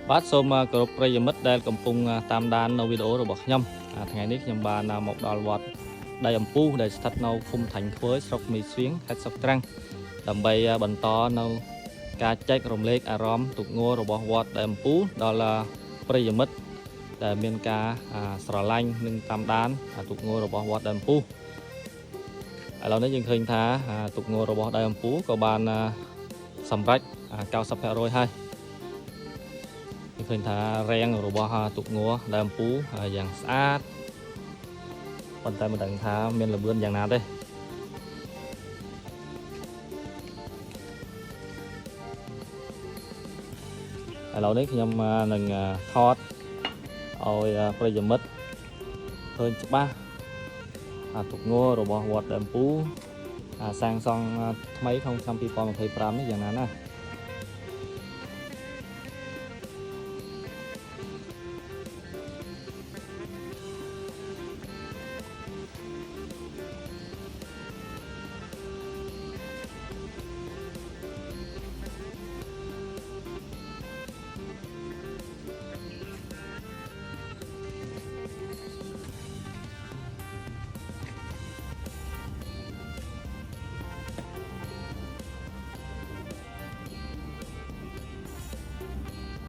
បាទសូមគោរពប្រិយមិត្តដែលកំពុងតាមដាននៅវីដេអូរបស់ខ្ញុំថ្ងៃនេះខ្ញុំបានមកដល់វត្តដៃអំពូដែលស្ថិតនៅឃុំថាញ់ខ្វើយស្រុកមីសៀងខេត្តស្រុកត្រាំងដើម្បីបន្តនៅការចែករំលែកអារម្មណ៍ទុកងរបស់វត្តដៃអំពូដល់ប្រិយមិត្តដែលមានការស្រឡាញ់និងតាមដានទុកងរបស់វត្តដៃអំពូឥឡូវនេះយើងឃើញថាទុកងរបស់ដៃអំពូក៏បានសម្រេច 90% ហើយឃើញថារាងរបស់ទុកងដើមពូយ៉ាងស្អាតប៉ុន្តែមិនដឹងថាមានល្បឿនយ៉ាងណាទេឥឡូវនេះខ្ញុំនឹងថតឲ្យប្រិយមិត្តឃើញច្បាស់ទុកងរបស់វត្តដើមពូសាងសង់ថ្មីក្នុងឆ្នាំ 2025 នេះយ៉ាងណាណា